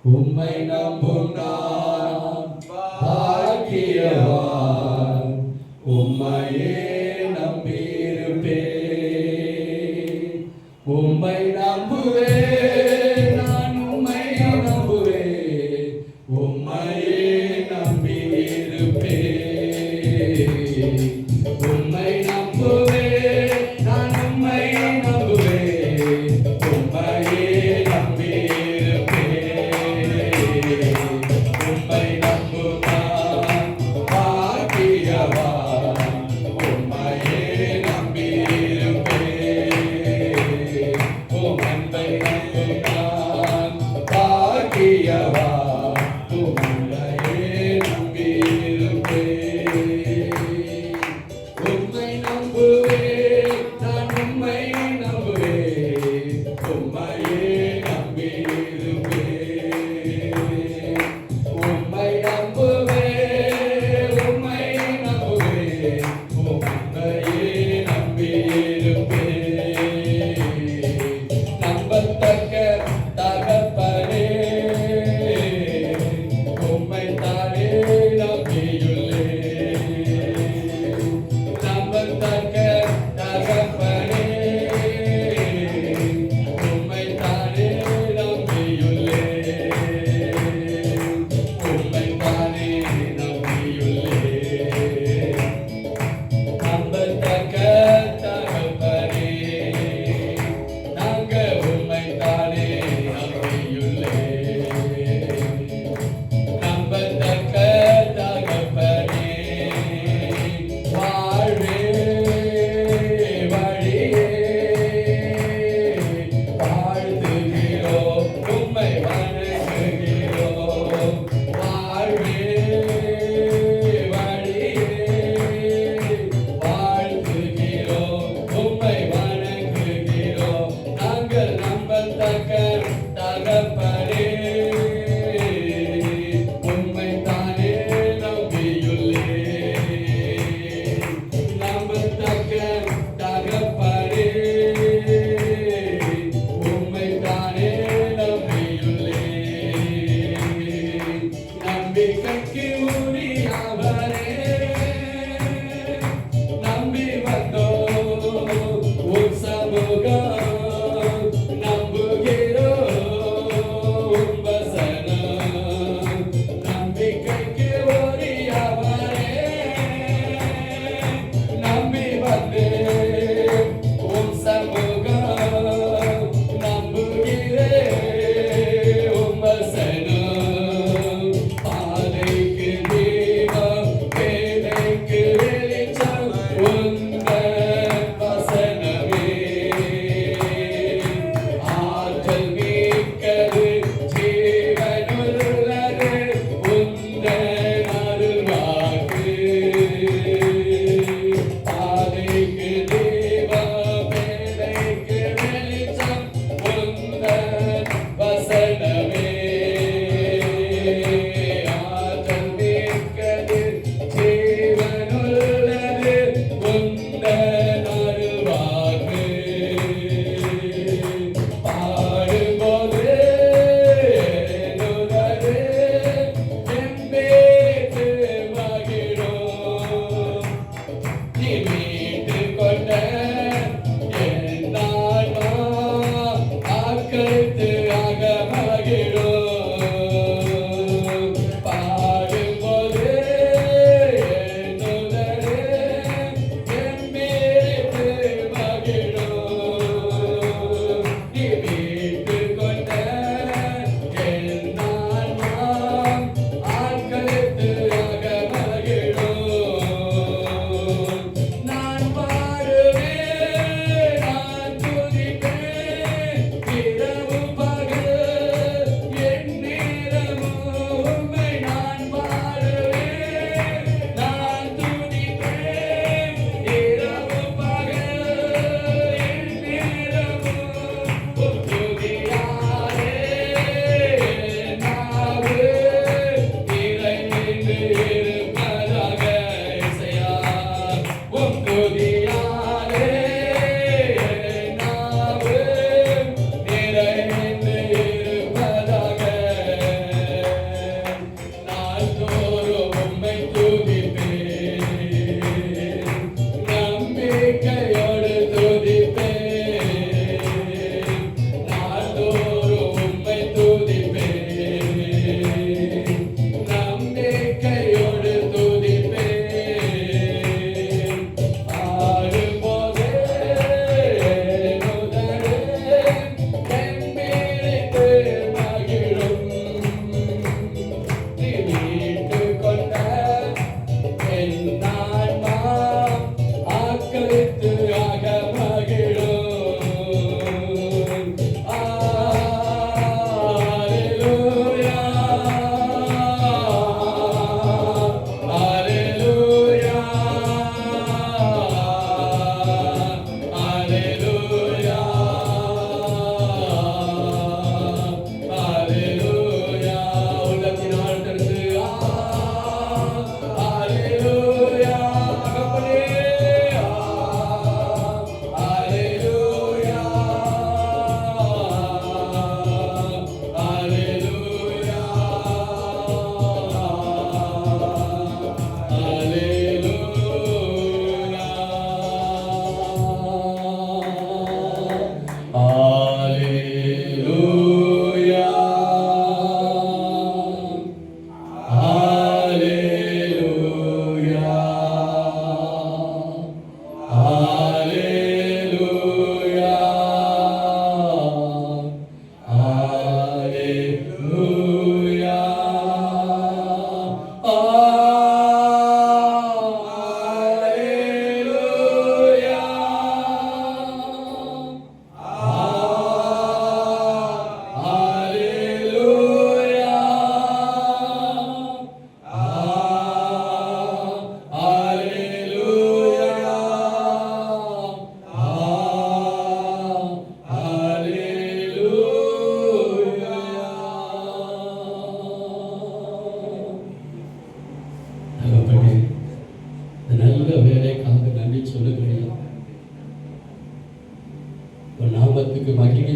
உம்மை நம்பும் நான் பாக்கியவான், உம்மையே நம்பியிருப்பேன். உம்மை நம்புவேன், நான் உம்மை நம்புவேன், உம்மையே நம்பியிருப்பேன். உம்மை நம்புவேன், நான் உம்மை நம்புவேன், உம்மையே நம்பியிருப்பேன். உம்மை நம்பும் நான் பாக்கியவான், உம்மையே நம்பியிருப்பேன். உம் அன்பை நம்பும் நான் பாக்கியவான், உம்மையே நம்பியிருப்பேன். உம்மை நம்புவேன், நான் உம்மை நம்புவேன், உம்மையே நம்பியிருப்பேன். உம்மை நம்புவேன், உம்மை நம்புவேன், உம்மையே நம்பியிருப்பேன். நம்பத்தக்க தகப்பனே,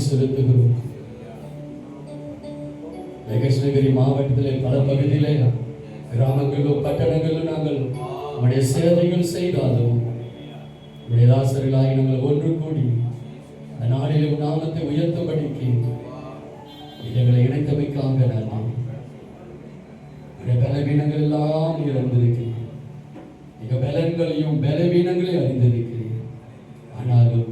செலுத்துகிறோம். கிருஷ்ணகிரி மாவட்டத்திலே பல பகுதியிலே கிராமங்களிலும் பட்டணங்களிலும் நாங்கள் நம்முடைய சேவைகள் செய்தாலும் நம்முடைய தாசர்களாகி நாங்கள் ஒன்று கூடி அந்த நாளிலும் நாமத்தை உயர்த்தபடிக்கு எங்களை இணைத்தமைக்காக நன்றி. பலவீனங்கள் எல்லாம் இறந்திருக்கிறேன், மிக பலன்களையும் பலவீனங்களையும் அறிந்திருக்கிறேன். ஆனாலும்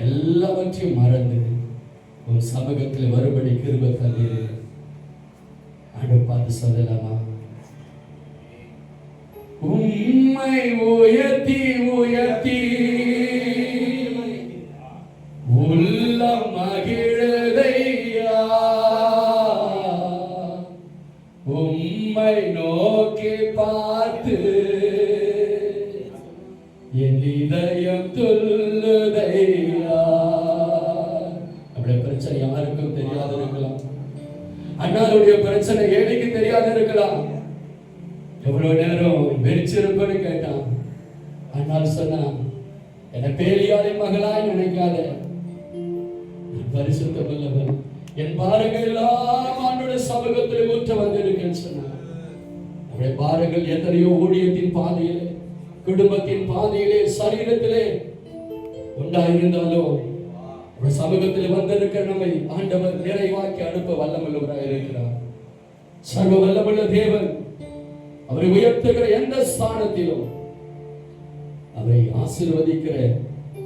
எல்லாவற்றையும் மறந்து ஒரு சமூகத்தில் வரும்படி கிருபை தந்தீர். பார்த்து சொல்லலாமா? உம்மை உயர்த்தி உயர்த்தி உள்ளம் மகிழுதையா, உம்மை நோக்கி பார்த்து என் இதயம் துள்ளுதையா. நம்முடைய பிரச்சனை யாருக்கும் தெரியாது இருக்கலாம். அண்ணாருடைய பிரச்சனை ஏழைக்கு தெரியாது இருக்கலாம். எவ்வளவு நேரம் வெறிச்சிருப்பன்னு கேட்டான். அண்ணால் சொன்னான், என்னை பேலியாரின் மகளாய் நினைக்காத, பரிசுத்தம் உள்ளவன், என் பாரங்கள் எல்லாம் ஆண்டோட சமூகத்தில் ஊற்ற வந்திருக்கேன்னு சொன்னான். நம்முடைய பாரங்கள் எத்தனையோ ஊழியத்தின் பாதையிலே, குடும்பத்தின் பாதையிலே, சரீரத்திலே உண்டாயிருந்தாலும் சமூகத்தில் வந்திருக்கிற நம்மை ஆண்டவர் நிறைவாக்கி அனுப்ப வல்லமுள்ளவராக இருக்கிறார். சர்வ வல்லமுள்ள தேவன் அவரை உயர்த்துகிற எந்த ஸ்தானத்திலும், அவரை ஆசீர்வதிக்கிற,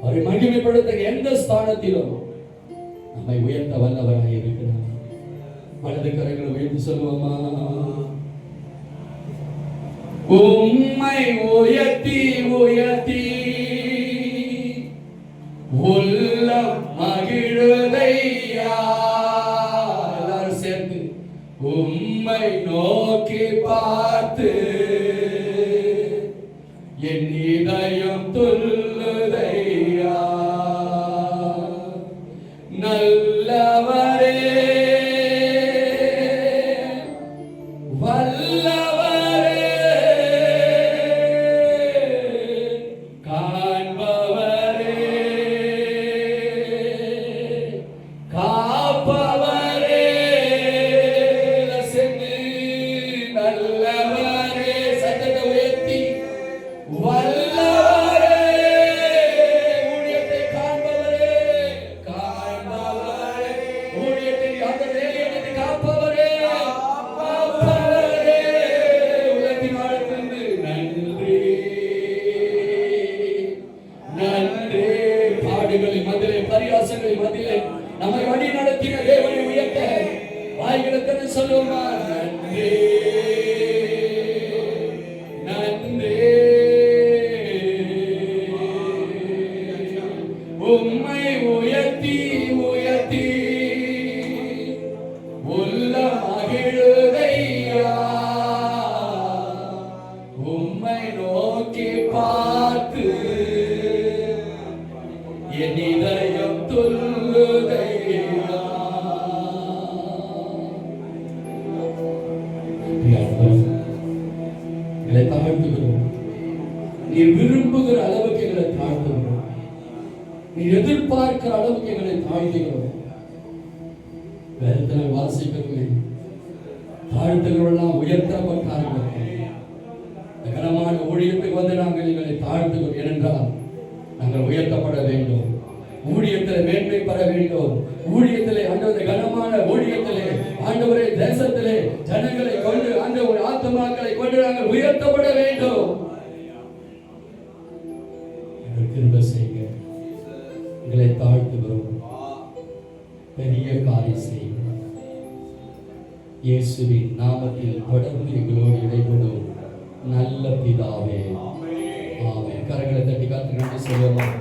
அவரை மகிமைப்படுத்துகிற எந்த ஸ்தானத்திலும் நம்மை உயர்த்த வல்லவராக இருக்கிறார். வலது கரங்களை உயர்த்தி சொல்லுவோமா? உம்மை உயர்த்தி உயர்த்தி உள்ளம் மகிழுதையா. எல்லாரும் சேர்ந்து உம்மை நோக்கி பார்த்து என் இதயம் துள்ளுதையா. நல்லவரே வல்லவரே காண்பவரே காப்பவரே நல்லவரே சத்தத்தை உயர்த்தி வல்லவரே ஊழியத்தை காண்பவரே காண்பவரே ஊழியத்தை அந்த வேலையை காப்பவரே காப்பவரே உலகின் ஆழத்திலிருந்து நன்றி நன்றி. பாடுகளின் மத்தியிலே பரியாசங்களின் மத்தியிலே நம்மை வழி நடத்தின தேவனை உயர்த்த வாய்களுக்கு சொல்லுமா? நன்றி நன்றி. உம்மை உயர்த்தி உயர்த்தி உள்ளம் மகிழுதையா, உம்மை நோக்கி பார்த்து என் இதயம் துள்ளுதையா. எங்களை தாழ்த்துகிறோம். நீ விரும்புகிற அளவுக்கு எங்களை தாழ்த்துகிறோம். நீ எதிர்பார்க்கிற அளவுக்கு எங்களை தாழ்த்துகிறோம். வேதத்தில் வாசிக்கிறோமே, தாழ்த்துகிறவெல்லாம் உயர்த்தப்பட்டார்கள். கனமான ஊழியத்துக்கு வந்து நாங்கள் எங்களை தாழ்த்துகிறோம். ஏனென்றால் நாங்கள் உயர்த்தப்பட வேண்டும், ஊழியத்தில் மேன்மை பெற வேண்டும். ஊழியத்திலே ஆண்டவரை கனமான ஊழியத்திலே ஆண்டவரை தேசத்திலே ஜனங்களை கொண்டு ஆண்டவர் ஆத்துமாக்களை கொண்டு நாங்கள் உயர்த்தப்பட வேண்டும். கிருபை செய்யுங்க, எங்களை தாழ்த்துகிறோம். பெரிய காரியம் செய்யுங்க. இயேசுவின் நாமத்தில் தொடர்ந்து எங்களோடு இடைபடும் நல்ல பிதாவே, ஆமென். கரங்களை தட்டி காத்து நன்றி சொல்லுவோம்.